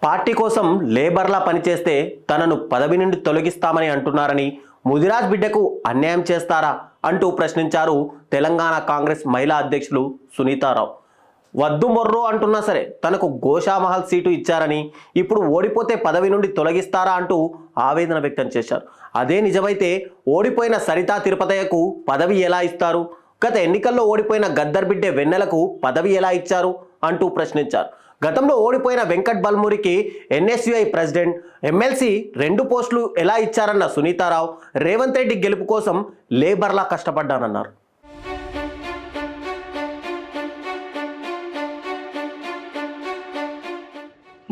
Party కోసం లేబర్లా పనిచేస్తే తనను పదవి నుండి తొలగిస్తామని అంటున్నారని, ముదిరాజ్ బిడ్డకు అన్యాయం చేస్తారా అంటూ ప్రశ్నించారు తెలంగాణ కాంగ్రెస్ మహిళా అధ్యక్షులు సునీతారావు. వద్దు మొర్రో అంటున్నా సరే తనకు గోషామహల్ సీటు ఇచ్చారని, ఇప్పుడు ఓడిపోతే పదవి నుండి తొలగిస్తారా అంటూ ఆవేదన వ్యక్తం చేశారు. అదే నిజమైతే ఓడిపోయిన సరితా తిరుపతయ్యకు పదవి ఎలా ఇస్తారు? గత ఎన్నికల్లో ఓడిపోయిన గద్దర్ బిడ్డే వెన్నెలకు పదవి ఎలా ఇచ్చారు అంటూ ప్రశ్నించారు. గతంలో ఓడిపోయిన వెంకట్ బల్మూరికి ఎన్ఎస్యుఐ ప్రెసిడెంట్, ఎమ్మెల్సీ 2 పోస్టులు ఎలా ఇచ్చారన్న సునీతారావు, రేవంత్ రెడ్డి గెలుపు కోసం లేబర్లా కష్టపడ్డానన్నారు.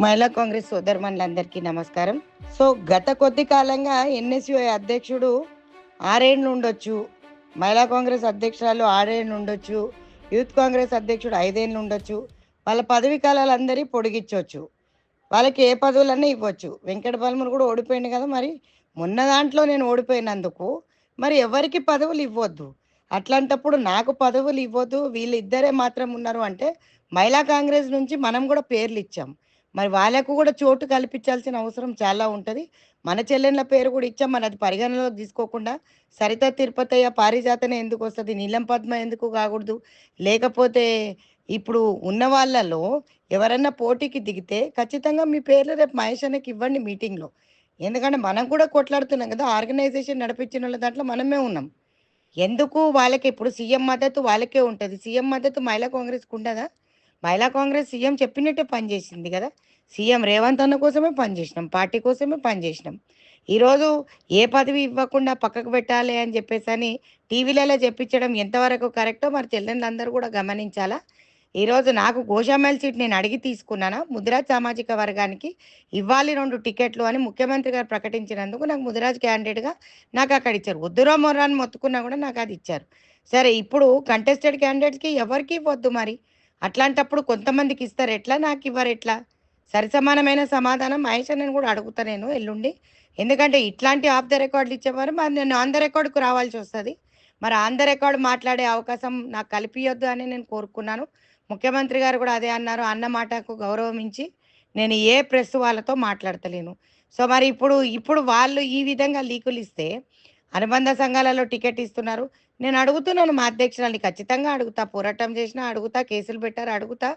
మహిళా కాంగ్రెస్ సోదరుమణులందరికీ నమస్కారం. సో గత కొద్ది కాలంగా ఎన్ఎస్యుఐ అధ్యక్షుడు 6 ఏళ్ళు ఉండొచ్చు, మహిళా కాంగ్రెస్ అధ్యక్షురాలు 6 ఏళ్ళు ఉండొచ్చు, యూత్ కాంగ్రెస్ అధ్యక్షుడు 5 ఏళ్ళు ఉండొచ్చు. వాళ్ళ పదవి కాలాలు అందరి పొడిగించవచ్చు, వాళ్ళకి ఏ పదవులన్నా ఇవ్వచ్చు. వెంకట బల్మూరు కూడా ఓడిపోయింది కదా, మరి మొన్న దాంట్లో నేను ఓడిపోయినందుకు మరి ఎవరికి పదవులు ఇవ్వద్దు. అట్లాంటప్పుడు నాకు పదవులు ఇవ్వద్దు, వీళ్ళిద్దరే మాత్రం ఉన్నారు అంటే మహిళా కాంగ్రెస్ నుంచి మనం కూడా పేర్లు ఇచ్చాం, మరి వాళ్ళకు కూడా చోటు కల్పించాల్సిన అవసరం చాలా ఉంటుంది. మన చెల్లెళ్ళ పేరు కూడా ఇచ్చాం, మన అది పరిగణలోకి తీసుకోకుండా సరిత తిరుపతయ్య పారిజాతనే ఎందుకు వస్తుంది, నీలం పద్మ ఎందుకు కాకూడదు? లేకపోతే ఇప్పుడు ఉన్న వాళ్ళలో ఎవరన్నా పోటీకి దిగితే ఖచ్చితంగా మీ పేర్లు రేపు మహేష్ అన్నకి ఇవ్వండి మీటింగ్లో. ఎందుకంటే మనం కూడా కొట్లాడుతున్నాం కదా, ఆర్గనైజేషన్ నడిపించిన వాళ్ళ దాంట్లో మనమే ఉన్నాం. ఎందుకు వాళ్ళకి ఇప్పుడు సీఎం మద్దతు వాళ్ళకే ఉంటుంది, సీఎం మద్దతు మహిళా కాంగ్రెస్కి ఉండదా? మహిళా కాంగ్రెస్ సీఎం చెప్పినట్టే పనిచేసింది కదా. సీఎం రేవంత్ అన్న కోసమే పనిచేసినాం, పార్టీ కోసమే పనిచేసినాం. ఈరోజు ఏ పదవి ఇవ్వకుండా పక్కకు పెట్టాలి అని చెప్పేసి అని టీవీలలో చెప్పించడం ఎంతవరకు కరెక్టో మరి చెల్లెళ్ళందరూ కూడా గమనించాలా. ఈరోజు నాకు గోషామహల్ సీట్ నేను అడిగి తీసుకున్నానా, ముదిరాజ్ సామాజిక వర్గానికి ఇవ్వాలి 2 టికెట్లు అని ముఖ్యమంత్రి గారు ప్రకటించినందుకు నాకు ముదిరాజ్ క్యాండిడేట్గా నాకు అక్కడ ఇచ్చారు. వద్దురా మొర్రాన్ని మొత్తుకున్నా కూడా నాకు అది ఇచ్చారు. సరే, ఇప్పుడు కంటెస్టెడ్ క్యాండిడేట్స్కి ఎవరికి ఇవ్వద్దు, మరి అట్లాంటప్పుడు కొంతమందికి ఇస్తారు ఎట్లా, నాకు ఇవ్వరు ఎట్లా? సరిసమానమైన సమాధానం మహేష్ అన్నని కూడా అడుగుతా నేను ఎల్లుండి. ఎందుకంటే ఇట్లాంటి ఆఫ్ ద రికార్డులు ఇచ్చేవారు మరి నేను ఆన్ ద రికార్డుకు రావాల్సి వస్తుంది. మరి ఆన్ ద రికార్డు మాట్లాడే అవకాశం నాకు కల్పియొద్దు అని నేను కోరుకున్నాను. ముఖ్యమంత్రి గారు కూడా అదే అన్నారు, అన్న మాటకు గౌరవించి నేను ఏ ప్రెస్ వాళ్ళతో మాట్లాడతలేను. సో మరి ఇప్పుడు వాళ్ళు ఈ విధంగా లీకులు ఇస్తే అనుబంధ సంఘాలలో టికెట్ ఇస్తున్నారు. నేను అడుగుతున్నాను మా అధ్యక్షురాలని, ఖచ్చితంగా అడుగుతా, పోరాటం చేసినా అడుగుతా, కేసులు పెట్టారు అడుగుతా.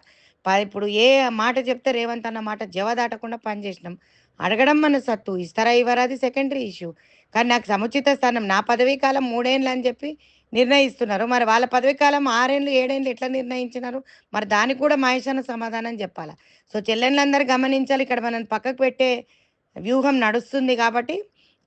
ఇప్పుడు ఏ మాట చెప్తే రేవంత్ అన్న మాట జవదాటకుండా పనిచేసినాం. అడగడం మన సత్తు, ఇస్తారా ఇవ్వరా అది సెకండరీ ఇష్యూ. కానీ నాకు సముచిత స్థానం, నా పదవీ కాలం 3 ఏళ్ళు అని చెప్పి నిర్ణయిస్తున్నారు. మరి వాళ్ళ పదవీ కాలం 6 ఏళ్ళు 7 ఏళ్ళు ఎట్లా నిర్ణయించినారు? మరి దానికి కూడా మహేష్ అన్న సమాధానం చెప్పాలా. సో చెల్లెళ్ళందరూ గమనించాలి, ఇక్కడ మనం పక్కకు పెట్టే వ్యూహం నడుస్తుంది కాబట్టి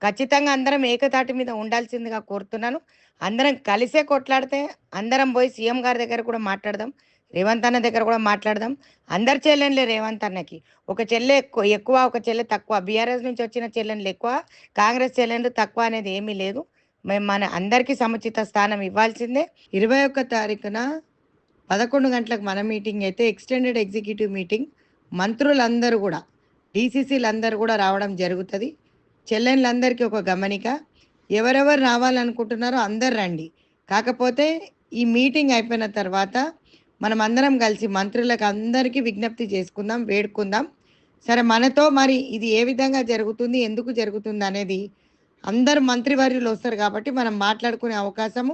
ఖచ్చితంగా అందరం ఏకతాటి మీద ఉండాల్సిందిగా కోరుతున్నాను. అందరం కలిసే కొట్లాడితే అందరం పోయి సీఎం గారి దగ్గర కూడా మాట్లాడదాం, రేవంత్ అన్న దగ్గర కూడా మాట్లాడదాం. అందరు చెల్లెన్లే రేవంత్ అన్నకి, ఒక చెల్లె ఎక్కువ ఒక చెల్లె తక్కువ, బీఆర్ఎస్ నుంచి వచ్చిన చెల్లెన్లు ఎక్కువ, కాంగ్రెస్ చెల్లెన్లు తక్కువ అనేది ఏమీ లేదు. మేము మన అందరికీ సముచిత స్థానం ఇవ్వాల్సిందే. 21 తారీఖున 11 గంటలకు మన మీటింగ్ అయితే ఎక్స్టెండెడ్ ఎగ్జిక్యూటివ్ మీటింగ్, మంత్రులందరూ కూడా డీసీసీలందరూ కూడా రావడం జరుగుతుంది. చెల్లెళ్ళందరికీ ఒక గమనిక, ఎవరెవరు రావాలనుకుంటున్నారో అందరు రండి. కాకపోతే ఈ మీటింగ్ అయిపోయిన తర్వాత మనం అందరం కలిసి మంత్రులకు అందరికీ విజ్ఞప్తి చేసుకుందాం, వేడుకుందాం. సరే, మనతో మరి ఇది ఏ విధంగా జరుగుతుంది, ఎందుకు జరుగుతుంది అనేది అందరు మంత్రివర్యులు వస్తారు కాబట్టి మనం మాట్లాడుకునే అవకాశము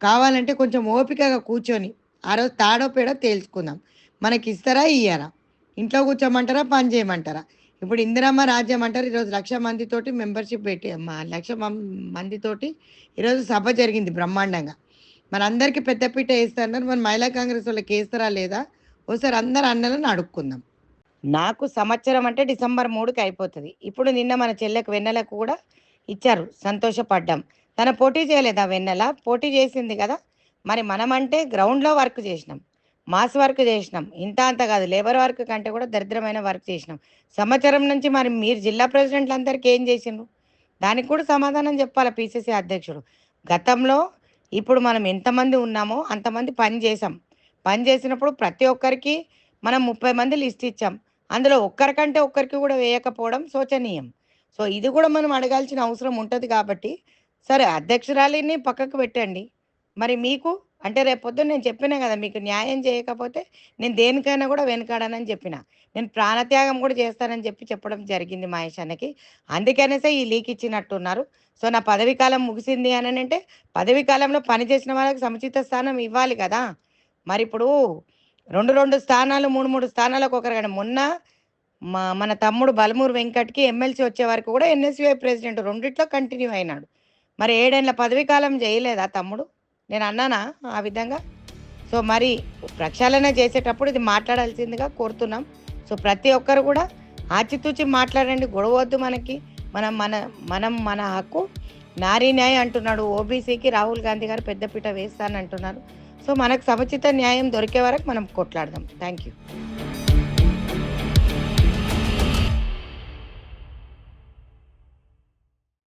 కావాలంటే కొంచెం ఓపికగా కూర్చొని ఆ రోజు తాడో పేడో తేల్చుకుందాం. మనకి ఇస్తారా ఇయ్యారా, ఇంట్లో కూర్చోమంటారా పని చేయమంటారా? ఇప్పుడు ఇందిరమ్మ రాజ్యం అంటారు, ఈరోజు 1,00,000 మందితోటి మెంబర్షిప్ పెట్టి 1,00,000 మందితోటి ఈరోజు సభ జరిగింది బ్రహ్మాండంగా. మన అందరికీ పెద్దపీట వేస్తున్నారు, మన మహిళా కాంగ్రెస్ వాళ్ళకి వేస్తారా లేదా ఒకసారి అందరు అన్నలను అడుక్కుందాం. నాకు సంవత్సరం అంటే డిసెంబర్ 3కి అయిపోతుంది. ఇప్పుడు నిన్న మన చెల్లెకు వెన్నెలకు కూడా ఇచ్చారు, సంతోషపడ్డాం. తన పోటీ చేయలేదా వెన్నెల? పోటీ చేసింది కదా. మరి మనం అంటే గ్రౌండ్లో వర్క్ చేసినాం, మాస్ వర్క్ చేసినాం, ఇంత అంత కాదు, లేబర్ వర్క్ కంటే కూడా దరిద్రమైన వర్క్ చేసినాం. సంవత్సరం నుంచి మరి మీరు జిల్లా ప్రెసిడెంట్లందరికీ ఏం చేసిండ్రు? దానికి కూడా సమాధానం చెప్పాలి పిసిసి అధ్యక్షుడు. గతంలో ఇప్పుడు మనం ఎంతమంది ఉన్నామో అంతమంది పని చేసాం. పని చేసినప్పుడు ప్రతి ఒక్కరికి మనం 30 మంది లిస్ట్ ఇచ్చాం, అందులో ఒక్కరికంటే ఒక్కరికి కూడా వేయకపోవడం శోచనీయం. సో ఇది కూడా మనం అడగాల్సిన అవసరం ఉంటుంది కాబట్టి సరే అధ్యక్షురాలిని పక్కకు పెట్టండి. మరి మీకు అంటే రేపొద్దున నేను చెప్పినా కదా, మీకు న్యాయం చేయకపోతే నేను దేనికైనా కూడా వెనకాడనని చెప్పిన. నేను ప్రాణత్యాగం కూడా చేస్తానని చెప్పడం జరిగింది మహేష్ అన్నకి. అందుకనేసే ఈ లీక్ ఇచ్చినట్టున్నారు. సో నా పదవీ కాలం ముగిసింది అనంటే, పదవీ కాలంలో పనిచేసిన వాళ్ళకి సముచిత స్థానం ఇవ్వాలి కదా! మరిప్పుడు 2 స్థానాలు, 3 స్థానాలకు ఒకరు మొన్న మన తమ్ముడు బలమూరు వెంకట్‌కి ఎమ్మెల్సీ వచ్చే వరకు కూడా ఎన్ఎస్‌యుఐ ప్రెసిడెంట్ రెండిట్లో కంటిన్యూ అయినాడు. మరి 7 ఏళ్ల పదవీ కాలం చేయలేదా తమ్ముడు? నేను అన్నానా ఆ విధంగా? సో మరి ప్రక్షాళన చేసేటప్పుడు ఇది మాట్లాడాల్సిందిగా కోరుతున్నాం. సో ప్రతి ఒక్కరు కూడా ఆచితూచి మాట్లాడండి. గొడవద్దు మనకి. మన హక్కు నారీ న్యాయం అంటున్నాడు. ఓబీసీకి రాహుల్ గాంధీ గారు పెద్దపీట వేస్తానంటున్నారు. సో మనకు సముచిత న్యాయం దొరికే వరకు మనం కొట్లాడదాం. Thank you.